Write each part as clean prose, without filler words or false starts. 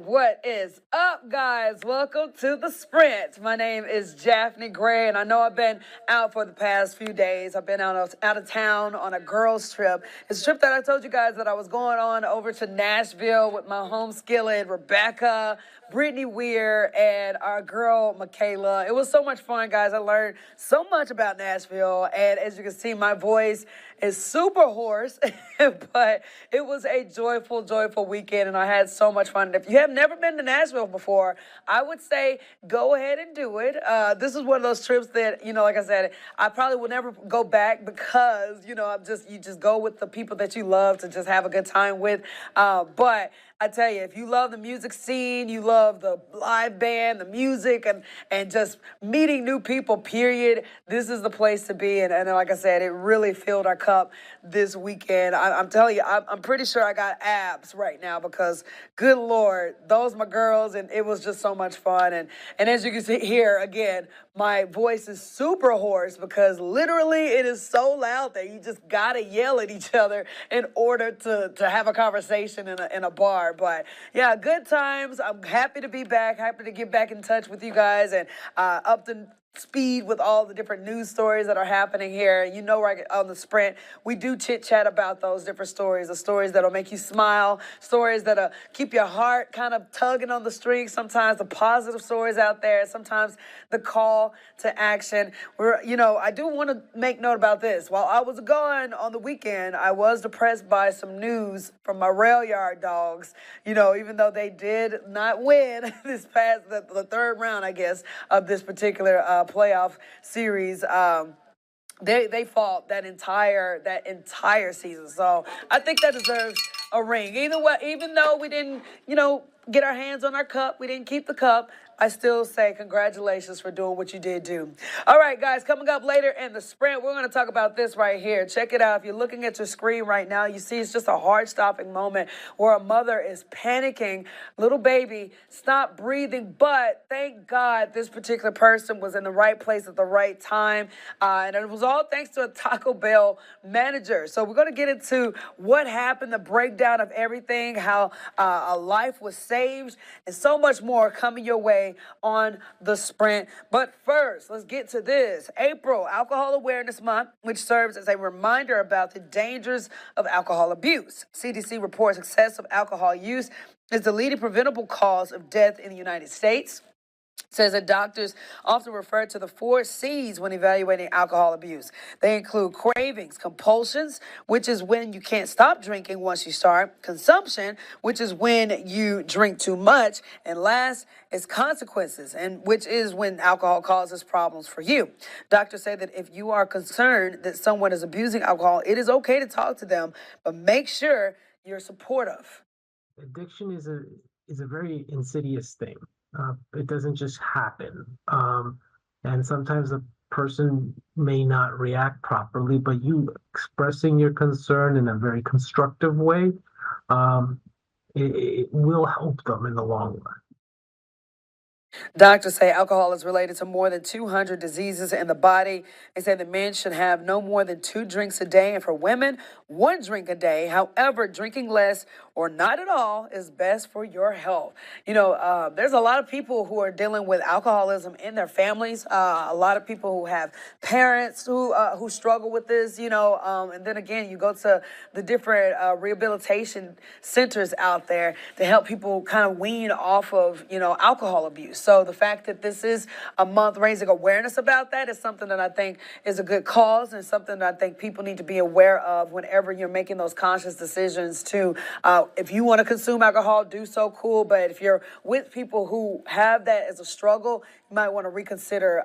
What is up, guys? Welcome to the Sprint. My name is Japhanie Gray, and I know I've been out for the past few days. I've been out of town on a girls' trip. It's a trip that I told you guys that I was going on over to Nashville with my home skillet, Rebecca, Brittany Weir, and our girl, Michaela. It was so much fun, guys. I learned so much about Nashville, and as you can see, my voice is super hoarse, but it was a joyful weekend, and I had so much fun. If you have never been to Nashville before, I would say go ahead and do it. This is one of those trips that, like I said, I probably will never go back because, you just go with the people that you love to just have a good time with. But I tell you, if you love the music scene, you love the live band, the music, and just meeting new people, period, this is the place to be. And like I said, it really filled our cup this weekend. I'm telling you, I'm pretty sure I got abs right now because, good Lord, those my girls, and it was just so much fun. And as you can see here, again, my voice is super hoarse because literally it is so loud that you just gotta yell at each other in order to have a conversation in a bar. But yeah, good times. I'm happy to be back, happy to get back in touch with you guys and up to speed with all the different news stories that are happening here. Right on the Sprint, we do chit chat about those different stories, the stories that'll make you smile, stories that'll keep your heart kind of tugging on the strings, sometimes the positive stories out there, sometimes the call to action. I do want to make note about this. While I was gone on the weekend, I was depressed by some news from my rail yard dogs. Even though they did not win this past, the third round, I guess, of this particular playoff series. They fought that entire season. So I think that deserves a ring. Either way, even though we didn't, get our hands on our cup, we didn't keep the cup, I still say congratulations for doing what you did do. All right, guys, coming up later in the Sprint, we're going to talk about this right here. Check it out. If you're looking at your screen right now, you see it's just a heart-stopping moment where a mother is panicking. Little baby, stop breathing. But thank God this particular person was in the right place at the right time. And it was all thanks to a Taco Bell manager. So we're going to get into what happened, the breakdown of everything, how a life was saved, and so much more coming your way on the Sprint. But first, let's get to this. April, Alcohol Awareness Month, which serves as a reminder about the dangers of alcohol abuse. CDC reports excessive alcohol use is the leading preventable cause of death in the United States. Says that doctors often refer to the 4 C's when evaluating alcohol abuse. They include cravings, compulsions, which is when you can't stop drinking once you start, consumption, which is when you drink too much, and last is consequences, and which is when alcohol causes problems for you. Doctors say that if you are concerned that someone is abusing alcohol, it is okay to talk to them, but make sure you're supportive. Addiction is a very insidious thing. It doesn't just happen, and sometimes a person may not react properly. But you expressing your concern in a very constructive way, it will help them in the long run. Doctors say alcohol is related to more than 200 diseases in the body. They say that men should have no more than 2 drinks a day, and for women, 1 drink a day. However, drinking less or not at all is best for your health. There's a lot of people who are dealing with alcoholism in their families. A lot of people who have parents who struggle with this. And then again, you go to the different rehabilitation centers out there to help people kind of wean off of alcohol abuse. So the fact that this is a month raising awareness about that is something that I think is a good cause and something that I think people need to be aware of whenever you're making those conscious decisions to, if you want to consume alcohol, do so, cool. But if you're with people who have that as a struggle, you might want to reconsider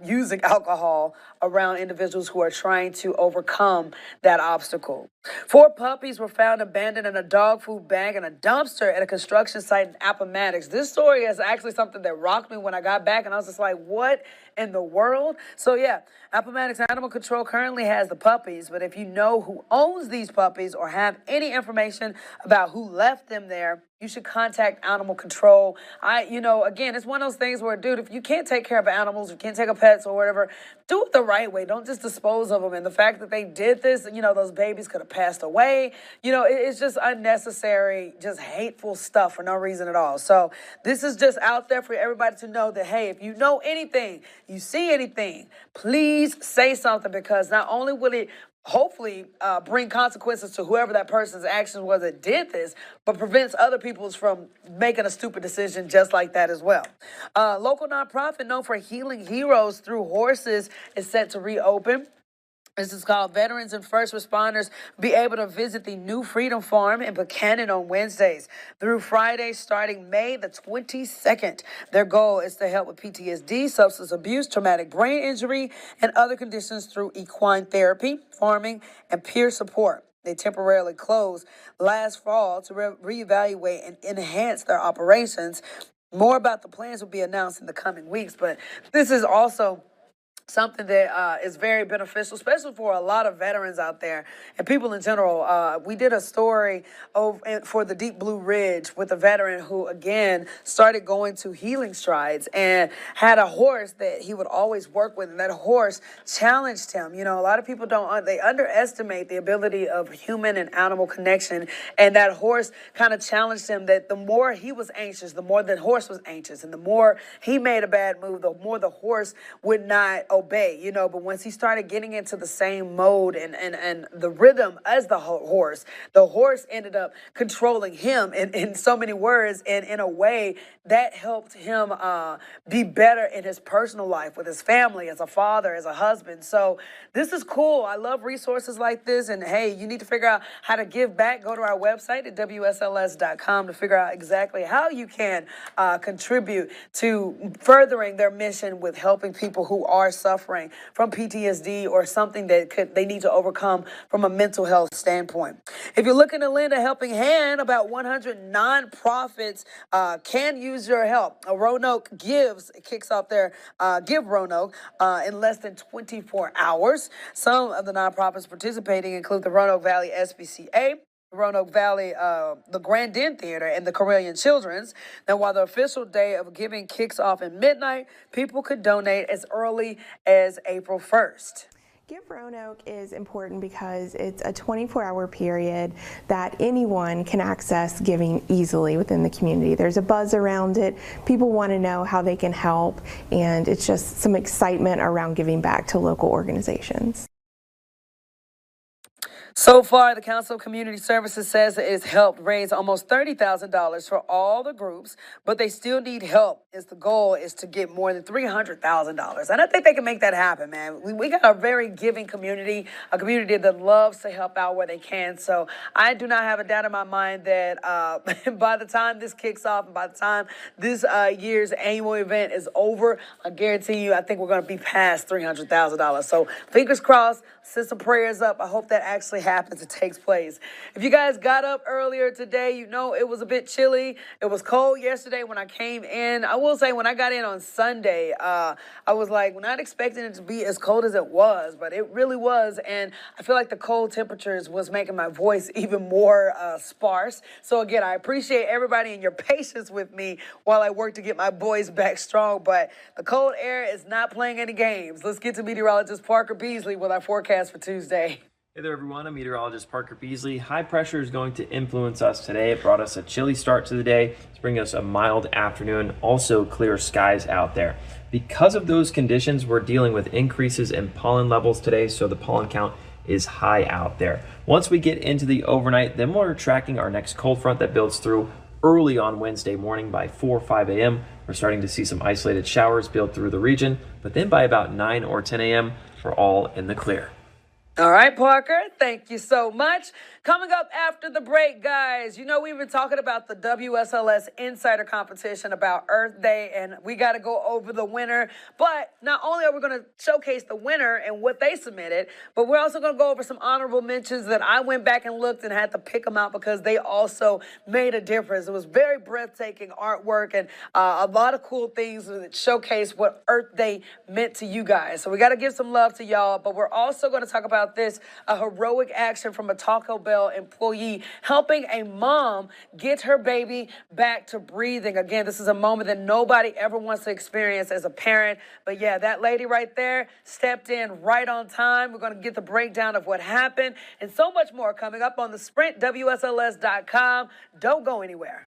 using alcohol around individuals who are trying to overcome that obstacle. 4 puppies were found abandoned in a dog food bag in a dumpster at a construction site in Appomattox. This story is actually something that rocked me when I got back, and I was just like, what in the world? So yeah, Appomattox Animal Control currently has the puppies, but if you know who owns these puppies or have any information about who left them there, you should contact animal control. Again, it's one of those things where, dude, if you can't take care of animals, you can't take care of pets or whatever, do it the right way. Don't just dispose of them. And the fact that they did this, those babies could have passed away. It's just unnecessary, just hateful stuff for no reason at all. So this is just out there for everybody to know that, hey, if you know anything, you see anything, please say something, because not only will it hopefully bring consequences to whoever that person's actions was that did this, but prevents other people's from making a stupid decision just like that as well. Local nonprofit known for healing heroes through horses is set to reopen. This is called Veterans and First Responders be able to visit the New Freedom Farm in Buchanan on Wednesdays through Friday starting May the 22nd. Their goal is to help with PTSD, substance abuse, traumatic brain injury, and other conditions through equine therapy, farming, and peer support. They temporarily closed last fall to reevaluate and enhance their operations. More about the plans will be announced in the coming weeks, but this is also something that is very beneficial, especially for a lot of veterans out there and people in general. We did a story for the Deep Blue Ridge with a veteran who, again, started going to healing strides and had a horse that he would always work with. And that horse challenged him. A lot of people they underestimate the ability of human and animal connection. And that horse kind of challenged him that the more he was anxious, the more the horse was anxious. And the more he made a bad move, the more the horse would not obey, but once he started getting into the same mode and the rhythm as the horse ended up controlling him in so many words, and in a way that helped him be better in his personal life with his family, as a father, as a husband. So this is cool. I love resources like this. And hey, you need to figure out how to give back. Go to our website at WSLS.com to figure out exactly how you can contribute to furthering their mission with helping people who are suffering from PTSD or something that they need to overcome from a mental health standpoint. If you're looking to lend a helping hand, about 100 nonprofits can use your help. Roanoke kicks off their Give Roanoke in less than 24 hours. Some of the nonprofits participating include the Roanoke Valley SPCA, Roanoke Valley, the Grand Den Theater, and the Correllian Children's. Now, while the official day of giving kicks off at midnight, people could donate as early as April 1st. Give Roanoke is important because it's a 24-hour period that anyone can access giving easily within the community. There's a buzz around it. People want to know how they can help, and it's just some excitement around giving back to local organizations. So far, the Council of Community Services says it's helped raise almost $30,000 for all the groups, but they still need help. The goal is to get more than $300,000. And I think they can make that happen, man. We got a very giving community, a community that loves to help out where they can. So I do not have a doubt in my mind that by the time this kicks off and by the time this year's annual event is over, I guarantee you, I think we're going to be past $300,000. So fingers crossed, send some prayers up. I hope that actually happens, it takes place. If you guys got up earlier today, it was a bit chilly. It was cold yesterday when I came in. I will say when I got in on Sunday, I was like not expecting it to be as cold as it was, but it really was. And I feel like the cold temperatures was making my voice even more sparse. So again, I appreciate everybody and your patience with me while I work to get my voice back strong. But the cold air is not playing any games. Let's get to meteorologist Parker Beasley with our forecast for Tuesday. Hey there, everyone. I'm meteorologist Parker Beasley. High pressure is going to influence us today. It brought us a chilly start to the day. It's bringing us a mild afternoon, also clear skies out there. Because of those conditions, we're dealing with increases in pollen levels today, so the pollen count is high out there. Once we get into the overnight, then we're tracking our next cold front that builds through early on Wednesday morning by 4 or 5 a.m. We're starting to see some isolated showers build through the region, but then by about 9 or 10 a.m., we're all in the clear. All right, Parker, thank you so much. Coming up after the break, guys, we've been talking about the WSLS Insider competition about Earth Day, and we got to go over the winner. But not only are we going to showcase the winner and what they submitted, but we're also going to go over some honorable mentions that I went back and looked and had to pick them out because they also made a difference. It was very breathtaking artwork and a lot of cool things that showcase what Earth Day meant to you guys. So we got to give some love to y'all, but we're also going to talk about this, a heroic action from a Taco Bell hotel employee helping a mom get her baby back to breathing. Again, this is a moment that nobody ever wants to experience as a parent. But yeah, that lady right there stepped in right on time. We're going to get the breakdown of what happened and so much more coming up on the Sprint, WSLS.com. Don't go anywhere.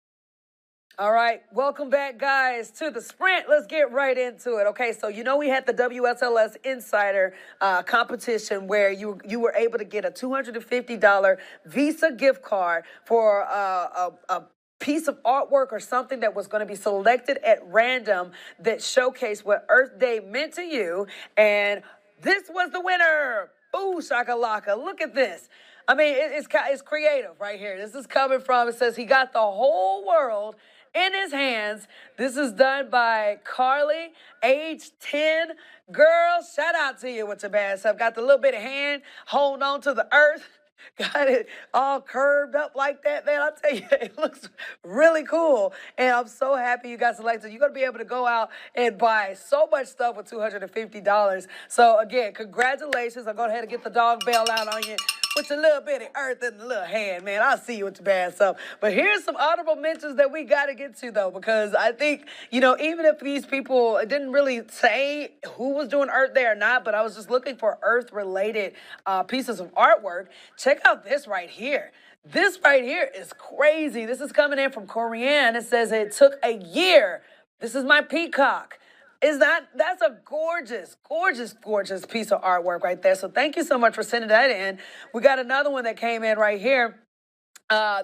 All right, welcome back, guys, to the Sprint. Let's get right into it. Okay, so we had the WSLS Insider competition where you were able to get a $250 Visa gift card for a piece of artwork or something that was going to be selected at random that showcased what Earth Day meant to you. And this was the winner. Ooh, shakalaka. Look at this. I mean, it's creative right here. This is coming from, it says he got the whole world in his hands. This is done by Carly, age 10. Girl, shout out to you with your bad stuff. Got the little bit of hand holding on to the earth. Got it all curved up like that, man. I'll tell you, it looks really cool. And I'm so happy you got selected. You're going to be able to go out and buy so much stuff with $250. So, again, congratulations. I'll go ahead and get the dog bell out on you with your little bitty earth in the little hand, man. I'll see you with your bad stuff. But here's some honorable mentions that we got to get to, though, because I think, even if these people didn't really say who was doing Earth Day or not, but I was just looking for Earth-related pieces of artwork. Check out this right here. This right here is crazy. This is coming in from Korean. It says it took a year. This is my peacock. That's a gorgeous, gorgeous, gorgeous piece of artwork right there. So thank you so much for sending that in. We got another one that came in right here.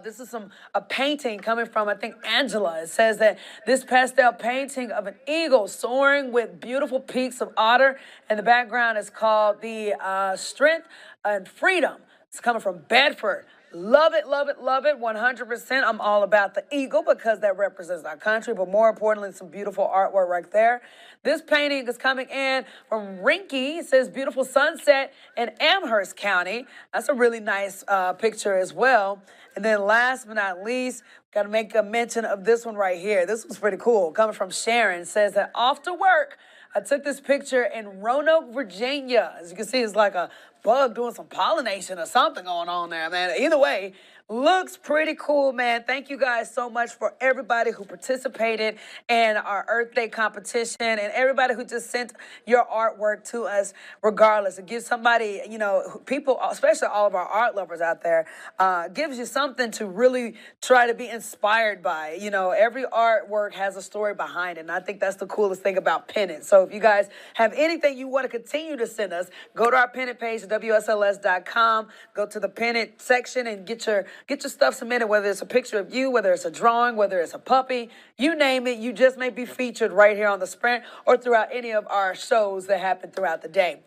This is a painting coming from, I think, Angela. It says that this pastel painting of an eagle soaring with beautiful peaks of otter, and the background is called the Strength and Freedom. It's coming from Bedford. Love it, love it, love it, 100%. I'm all about the eagle because that represents our country, but more importantly, some beautiful artwork right there. This painting is coming in from Rinky. It says beautiful sunset in Amherst County. That's a really nice picture as well. And then last but not least, got to make a mention of this one right here. This was pretty cool. Coming from Sharon. It says that off to work, I took this picture in Roanoke, Virginia. As you can see, it's like a bug doing some pollination or something going on there, man. Either way, looks pretty cool, man. Thank you guys so much for everybody who participated in our Earth Day competition and everybody who just sent your artwork to us regardless. It gives somebody, people, especially all of our art lovers out there, gives you something to really try to be inspired by. Every artwork has a story behind it, and I think that's the coolest thing about Pennant. So if you guys have anything you want to continue to send us, go to our Pennant page at WSLS.com, go to the Pennant section and get your stuff submitted, whether it's a picture of you, whether it's a drawing, whether it's a puppy, you name it. You just may be featured right here on the Sprint or throughout any of our shows that happen throughout the day.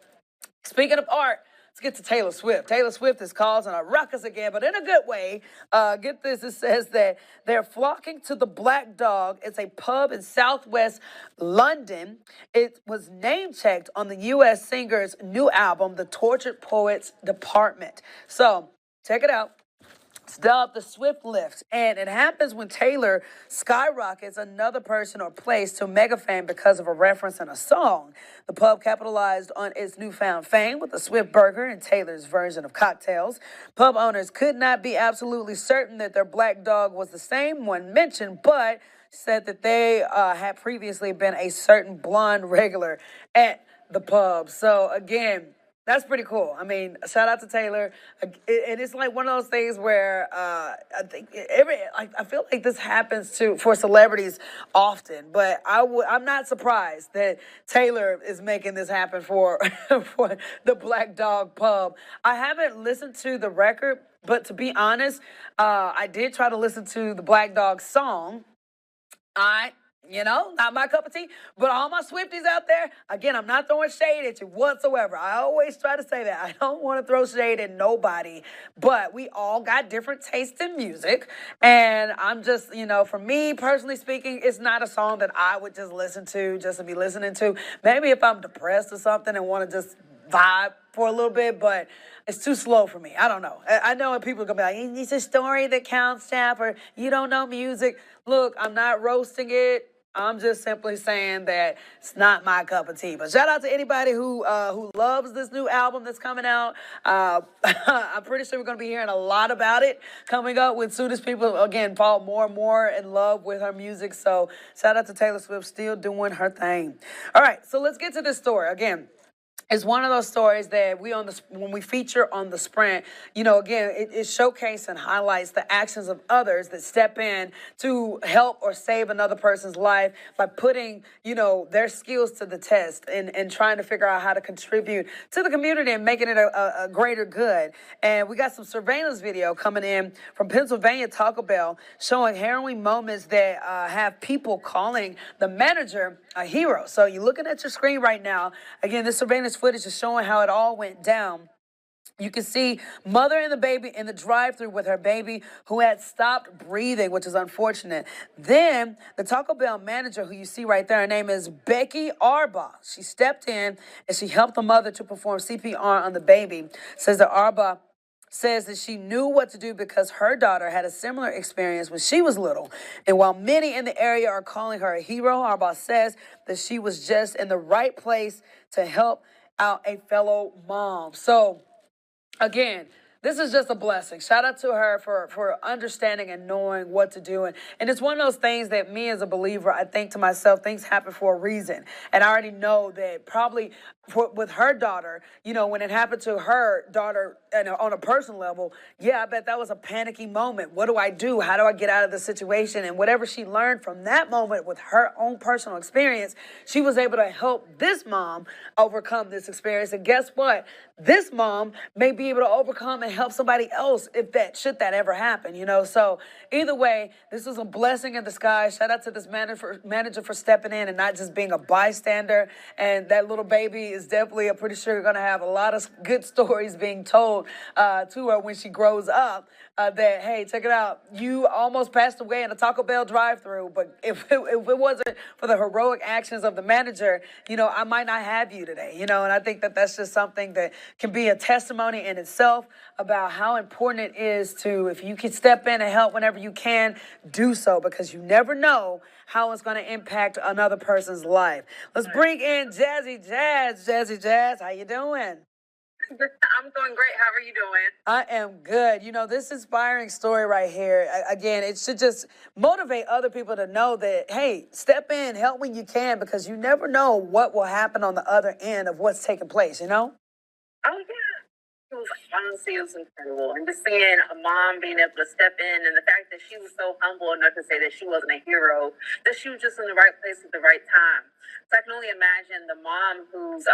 Speaking of art, let's get to Taylor Swift. Taylor Swift is causing a ruckus again, but in a good way. Get this, it says that they're flocking to the Black Dog. It's a pub in southwest London. It was name-checked on the U.S. singer's new album, The Tortured Poets Department. So, check it out. It's dubbed the Swift Lift, and it happens when Taylor skyrockets another person or place to mega fame because of a reference in a song. The pub capitalized on its newfound fame with the Swift Burger and Taylor's version of cocktails. Pub owners could not be absolutely certain that their Black Dog was the same one mentioned, but said that they had previously been a certain blonde regular at the pub. So, again, that's pretty cool. I mean, shout out to Taylor. And it's like one of those things where I think I feel like this happens for celebrities often, but I'm not surprised that Taylor is making this happen for for the Black Dog Pub. I haven't listened to the record, but to be honest, I did try to listen to the Black Dog song. Not my cup of tea, but all my Swifties out there, again, I'm not throwing shade at you whatsoever. I always try to say that. I don't want to throw shade at nobody, but we all got different tastes in music, and I'm just, for me, personally speaking, it's not a song that I would just listen to, just to be listening to. Maybe if I'm depressed or something and want to just vibe for a little bit, but it's too slow for me. I don't know. I know people are going to be like, it's a story that counts, Jeff, or you don't know music. Look, I'm not roasting it. I'm just simply saying that it's not my cup of tea. But shout out to anybody who loves this new album that's coming out. I'm pretty sure we're going to be hearing a lot about it coming up when soon as people again fall more and more in love with her music. So shout out to Taylor Swift, still doing her thing. All right, so let's get to this story again. It's one of those stories that when we feature on the Sprint, again, it showcases and highlights the actions of others that step in to help or save another person's life by putting, their skills to the test and trying to figure out how to contribute to the community and making it a greater good. And we got some surveillance video coming in from Pennsylvania Taco Bell showing harrowing moments that have people calling the manager a hero. So you're looking at your screen right now. Again, this surveillance footage is showing how it all went down. You can see mother and the baby in the drive-thru with her baby who had stopped breathing, which is unfortunate. Then the Taco Bell manager, who you see right there, her name is Becky Arba. She stepped in and she helped the mother to perform CPR on the baby. Says that Arba says that she knew what to do because her daughter had a similar experience when she was little. And while many in the area are calling her a hero, our boss says that she was just in the right place to help out a fellow mom. So, again, this is just a blessing. Shout out to her for understanding and knowing what to do. And it's one of those things that me as a believer, I think to myself, things happen for a reason. And I already know that probably with her daughter, when it happened to her daughter on a personal level, I bet that was a panicky moment. What do I do? How do I get out of the situation? And whatever she learned from that moment with her own personal experience, she was able to help this mom overcome this experience. And guess what? This mom may be able to overcome and help somebody else if should that ever happen, So either way, this is a blessing in disguise. Shout out to this manager for stepping in and not just being a bystander. And that little baby is definitely, I'm pretty sure, going to have a lot of good stories being told to her when she grows up. That, hey, check it out. You almost passed away in a Taco Bell drive-thru, but if it wasn't for the heroic actions of the manager, I might not have you today, And I think that that's just something that can be a testimony in itself about how important it is to, if you can step in and help whenever you can, do so, because you never know how it's going to impact another person's life. Let's bring in Jazzy Jazz. Jazzy Jazz, how you doing? I'm doing great. How are you doing? I am good. This inspiring story right here, again, it should just motivate other people to know that, hey, step in, help when you can, because you never know what will happen on the other end of what's taking place, Oh, yeah. It was incredible. And just seeing a mom being able to step in, and the fact that she was so humble enough to say that she wasn't a hero, that she was just in the right place at the right time. So I can only imagine the mom whose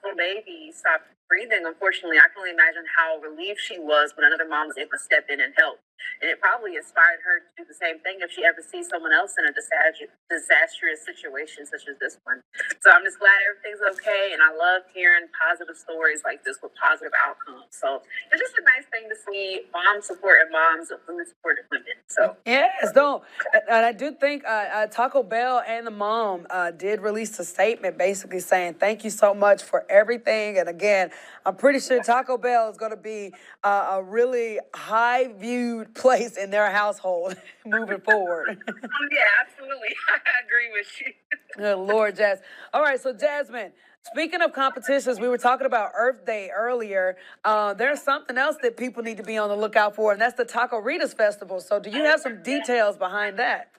little baby stopped breathing. Unfortunately, I can only imagine how relieved she was when another mom was able to step in and help. And it probably inspired her to do the same thing if she ever sees someone else in a disastrous situation such as this one. So I'm just glad everything's okay, and I love hearing positive stories like this with positive outcomes. So it's just a nice thing to see moms supporting moms and women supporting women. So yes, don't. And I do think Taco Bell and the mom did release a statement basically saying thank you so much for everything. And again, I'm pretty sure Taco Bell is going to be a really high viewed place in their household moving forward. Yeah, absolutely. I agree with you. Good Lord, Jazz. All right, so Jasmine, speaking of competitions, we were talking about Earth Day earlier. There's something else that people need to be on the lookout for, and that's the Taco Ritas Festival. So do you have some details behind that?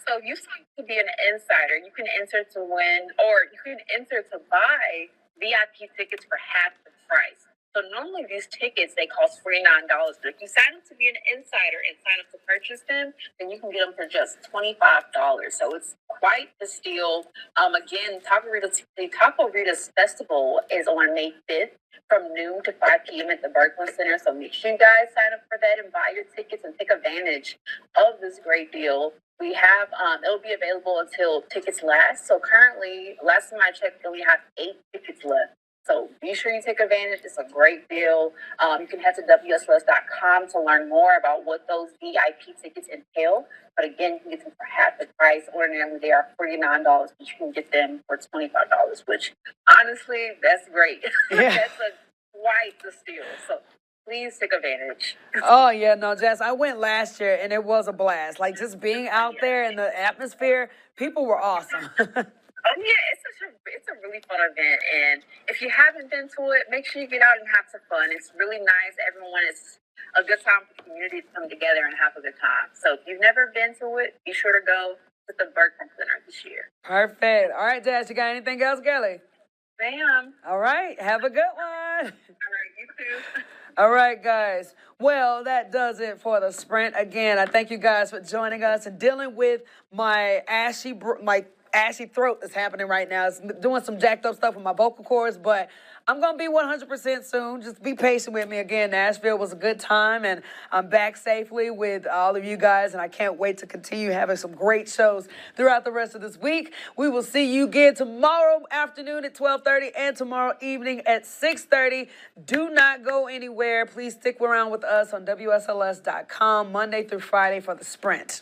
So you signed to be an insider. You can enter to win, or you can enter to buy VIP tickets for half the price. So normally these tickets, they cost $49. But if you sign up to be an insider and sign up to purchase them, then you can get them for just $25. So it's quite a steal. Again, the Taco Rita's Festival is on May 5th from noon to 5 p.m. at the Berkman Center. So make sure you guys sign up for that and buy your tickets and take advantage of this great deal. We have, it'll be available until tickets last. So currently, last time I checked, we only have 8 tickets left. So be sure you take advantage. It's a great deal. You can head to WSLS.com to learn more about what those VIP tickets entail. But again, you can get them for half the price. Ordinarily, they are $49, but you can get them for $25, which honestly, that's great. Yeah. That's quite the steal. So Please take advantage. Oh yeah, no, Jess, I went last year and it was a blast. Like just being out there in the atmosphere, people were awesome. Oh yeah, it's a really fun event, and if you haven't been to it, make sure you get out and have some fun. It's really nice. Everyone is a good time for the community to come together and have a good time. So if you've never been to it, be sure to go to the Bergman Center this year. Perfect. All right, Jess, you got anything else, Kelly? Bam. All right, have a good one. All right, you too. All right, guys. Well, that does it for the sprint. Again, I thank you guys for joining us and dealing with my ashy throat that's happening right now. It's doing some jacked up stuff with my vocal cords, but I'm going to be 100% soon. Just be patient with me. Again, Nashville was a good time, and I'm back safely with all of you guys, and I can't wait to continue having some great shows throughout the rest of this week. We will see you again tomorrow afternoon at 12:30 and tomorrow evening at 6:30. Do not go anywhere. Please stick around with us on WSLS.com Monday through Friday for the sprint.